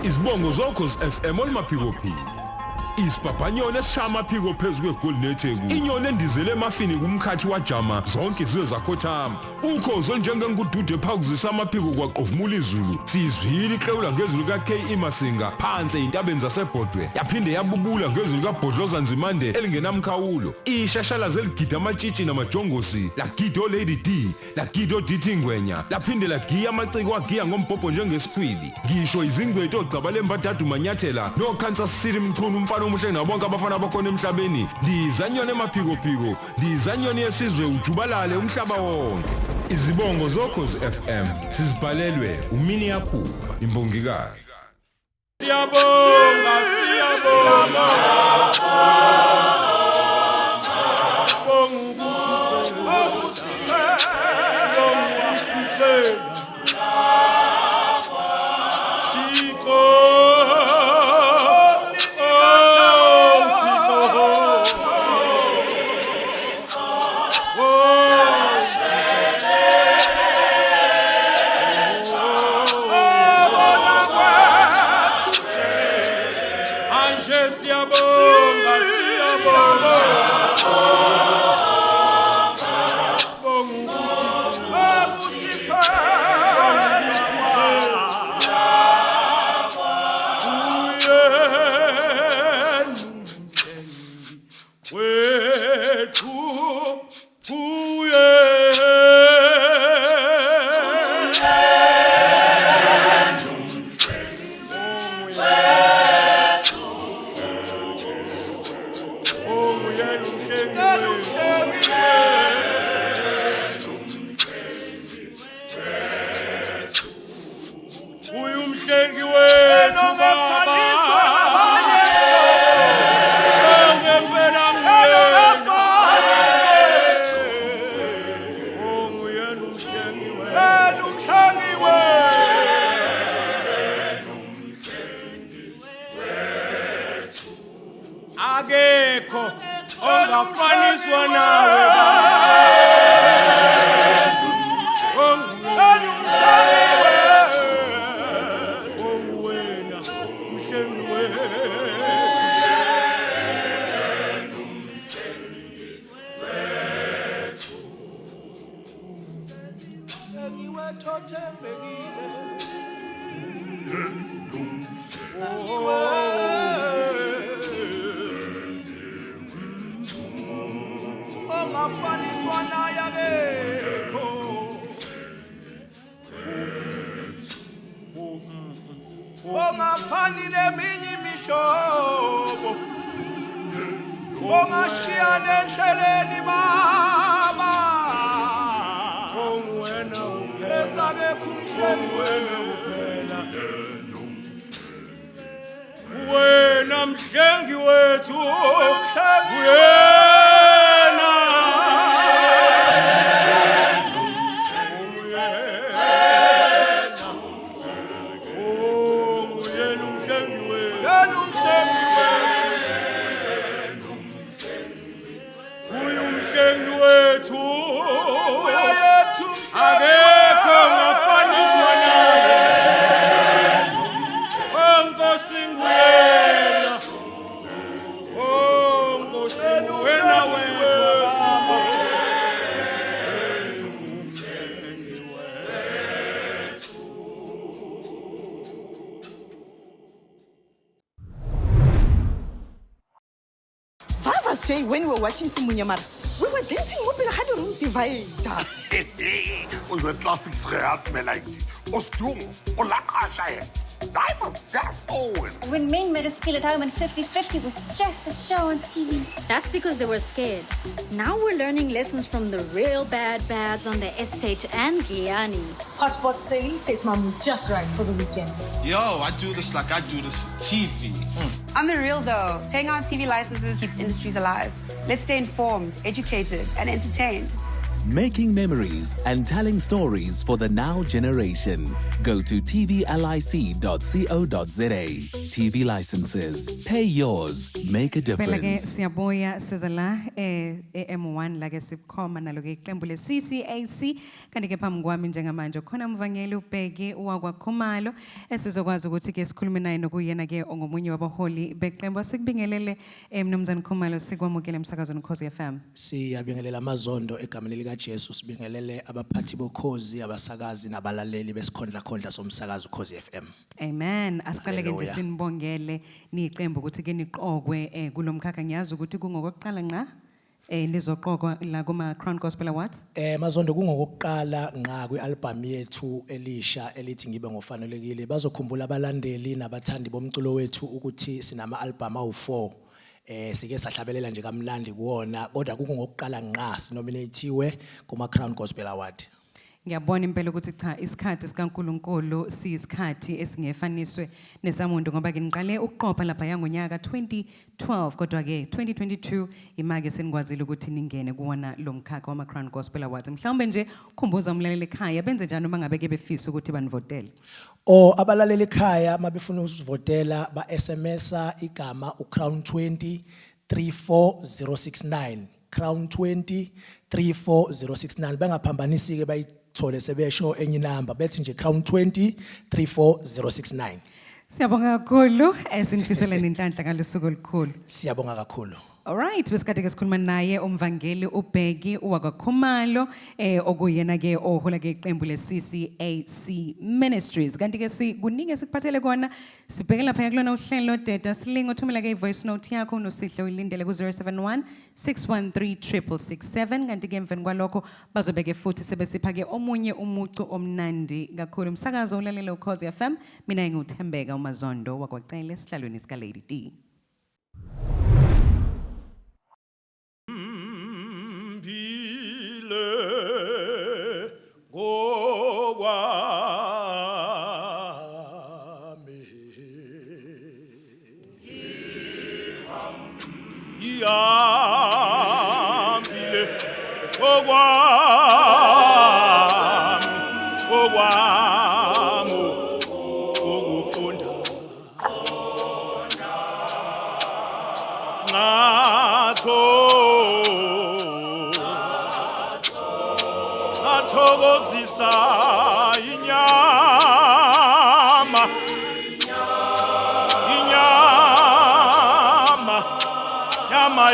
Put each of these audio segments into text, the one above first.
Izibongo zokhozi FM olumaphikophiko. Isibhabhanyone esishama phiko phezulu kweGolden Etheku. Inyoni endizele emafini kumkhathi wajama zonke izizwe zakhothama. Ukhozi olunjengengudude phakuzisa amaphiko kwaqovumula izulu. Sizwile iqewula ngezulu kaKE Masinga phansi eintabeni zaseBhodwe. Yaphinde yabubula ngezulu kaBhodloza Nzimande elingenamkhawulo. Ishashalazi zeligida amatshitshi namajongosi. Lagida oLady D, lagida oDithi Ngwenya. Laphinde lagiya amaciko agiya ngombhobho njengesifwili. Ngisho izingcwethi ogcabale mbathathu manyathela noKansas City Mchunu umfana omuhle nabonke abafana bakhona emhlabeni. Ndizanyoni emaphikophiko, ndizanyoni yesizwe ujubalale umhlaba wonke. Izibongo zokhozi FM sizibhalelwe uMini Yakhuba imbongikazi. Siyabonga akekho ongafaniswa nawe ongafani neminye imihlobo ongashiyana endleleni baba ongwena esake kumhlengwena kuphela wena mhlengi wethu Jay, when we were watching Simunyamara, we were dancing up in the room divider. Unsere Klassik verhört mir leid. Ost jung und lachasche. I was just old. When men made us feel at home and 50-50 was just a show on TV. That's because they were scared. Now we're learning lessons from the real bads on the estate and Giyani. Hotspot Sally says mom just right for the weekend. Yo, I do this like I do this for TV. On the real though, paying our TV licenses keeps industries alive. Let's stay informed, educated, and entertained. Making memories and telling stories for the now generation. Go to tvlic.co.za. TV licenses. Pay yours. Make a Phela ke difference. siyabuya siza la M1 la ke sikhoma nalo ke iqembu le CCAC kanti ke phambi kwami njengamanje khona umvangeli ubheki wakwaKhumalo esizokwazi ukuthi ke sikhulume naye nokuyena ke ongomunye wabaholi beqembu. Sikubingelele mnumzane Khumalo, sikwamukele emsakazweni Ukhozi FM. Siyabingelela amazondo egameni lika Jesu, sibingelele abaphathi bokhozi, abasakazi nabalaleli besikhondla somsakazo Ukhozi FM. Amen. Asiqaleke nje sinibongele niqembu ukuthi ke niqokwe kulomkhakha. Ngiyazi ukuthi kungokuqala nqa nizoqokwa la kuma Crown Gospel Awards. Mazondo kungokuqala nqa kwialbum yethu elisha elithi ngibe ngofanelekile. Bazokhumbula abalandeli nabathandi bomculo wethu ukuthi sinama album awu4. Sike sahlabelela nje kamnandi kuona kodwa kungokuqala nqa sinominatiwe kuma Crown Gospel Award. Ngiyabona impela ukuthi cha isikhathi sikaNkulunkulu siyisikhathi esingefaniswe nesamuntu ngoba ke ngiqale ukuqopha lapha yangonyaka 2012 kodwa ke 2022 imake senikwazile ukuthi ningene kuona lo mkhakha wama Crown Gospel Awards. Mhlawumbe nje ukhumbuza umlaleli ekhaya benze njani uma ngabe ke befisa ukuthi banivotele. Abalaleli ekhaya mabefuna usivotela ba SMSa igama uCrown 20 34069 Crown 20 34069 bangaphambanisi ke bayithole sebesho enye number bethi nje Crown 20 34069. Siyabonga kakhulu esinifisela nenhlanhla ngalesuku olukhulu. Siyabonga kakhulu. Alright, besikade ke sikhuluma naye umvangeli ubheki wakwaKhumalo okuyena ke ohola ke iqembu le CCAC Ministries. Kanti ke sikuningi sikuphathele kona sibheke lapha kulona uhlelo data silingo thumela ke voice note yakho uNosihle uyilindele ku 071 613 667. Kanti ke emveni kwalokho bazobeke futhi sebesipha ke omunye umucu omnandi kakhulu. Umsakazo ulalela Ukhozi FM, mina ngiuthembeka uMazondo wakwacele sihlalweni sika Lady D. Athokozisa inyama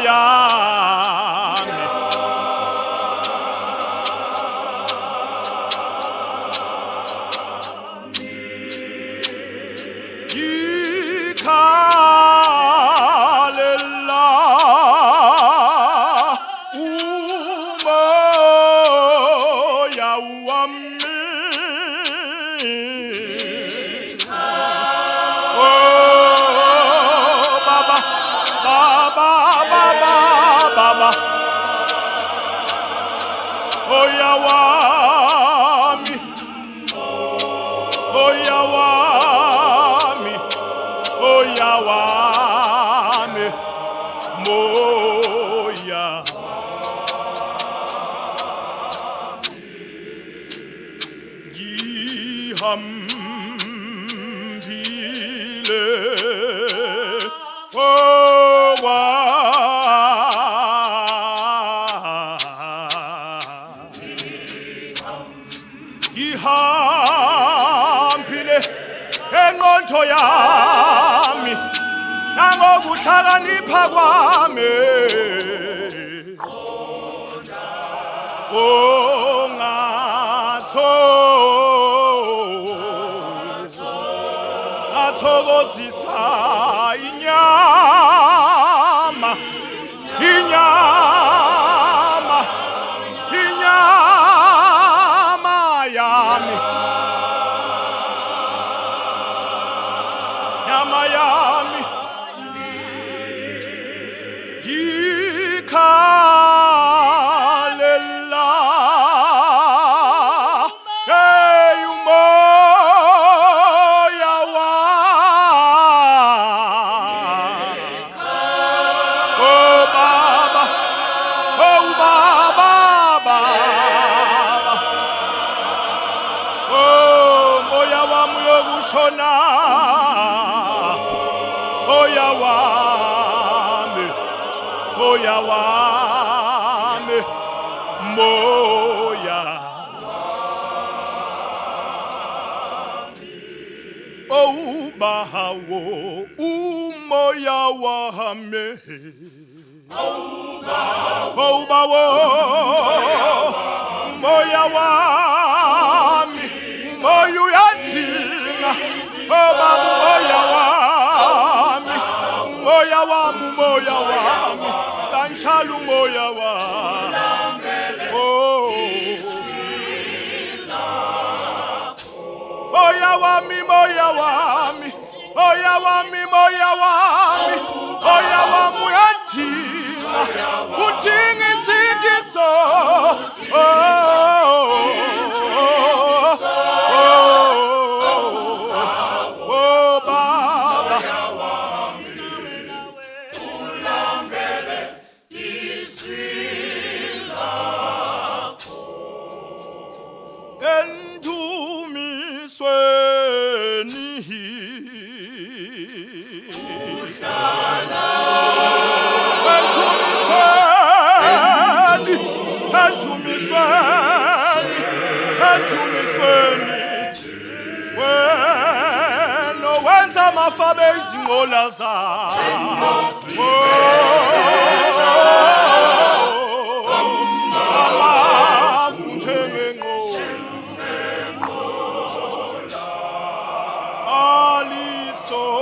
yami ikhalela umoya wami Oya wami, oya wami, oya wami, moya. Gihambile, Ihambile enqondo yami nangokuhlakanipha kwami ngathokozisa inyama yami nyama yami ikhalela umoya moya wami yokushona wami, moya wami, moya. Oh bahawo, umoya wami. Oh bawo, umoya wami, umoya uyantinga. Oh babu, umoya wami, umoya wami, umoya wami, kanjalo umoya wami. Oh, moya wami, moya wami, moya wami, moya wami, moya wami uyantinga, uthinga insindiso. Mafabe izingola zakho amafu njengenqola alisoze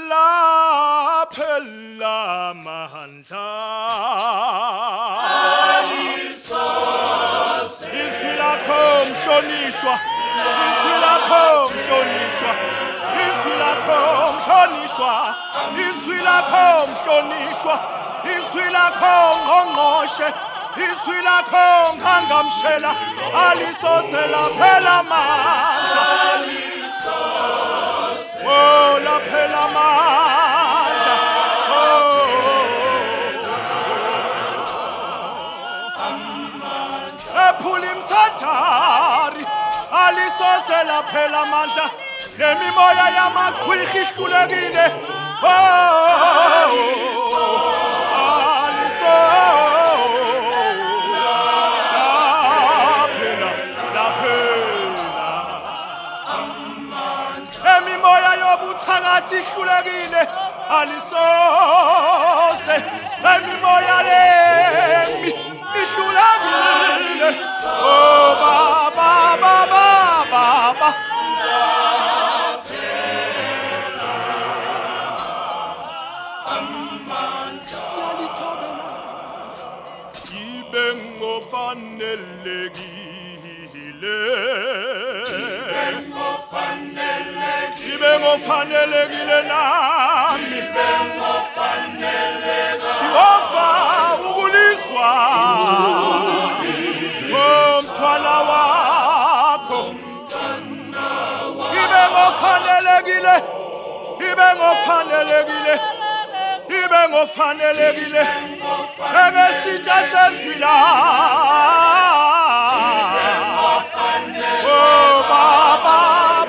laphela amandla izwi lakho mhlonishwa. Izwi lakho mhlonishwa, izwi lakho mhlonishwa, izwi lakho mhlonishwa, izwi lakho ngqongqoshe, izwi lakho ngangamshela, alisoze laphela amandla, oh laphela amandla, ephula imsathari. Alisoze laphela amandla nemimoya yamaqhwiqhi ihlulekile. Alisoze laphela nemimoya yobuthakathi ihlulekile. Alisoze nemimoya yemi ihlulekile. Oh baba baba siyalithobela ibe ngofanelekile, ibe ngofanelekile nami, Jehova ukulizwa umntwana wakho. Ibe ngofanelekile, ibe ngofanelekile, ibe ngofanelekile, njengesitsha sezwila. Oh baba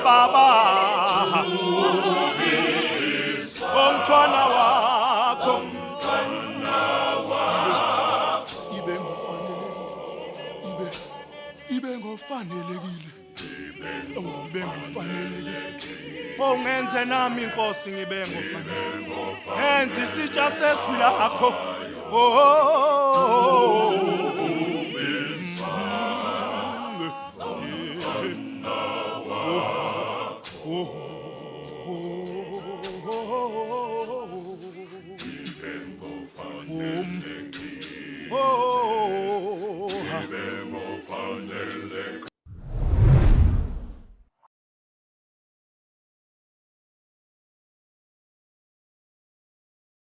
baba, umntwana wakho. Ibe ngofanelekile, ibe ngofanelekile. Oh ibe ngofanelekile. Oh ngenze nami inkosi ngibe ngofanelekile. Ngenze isitsha sezwi lakho. Oh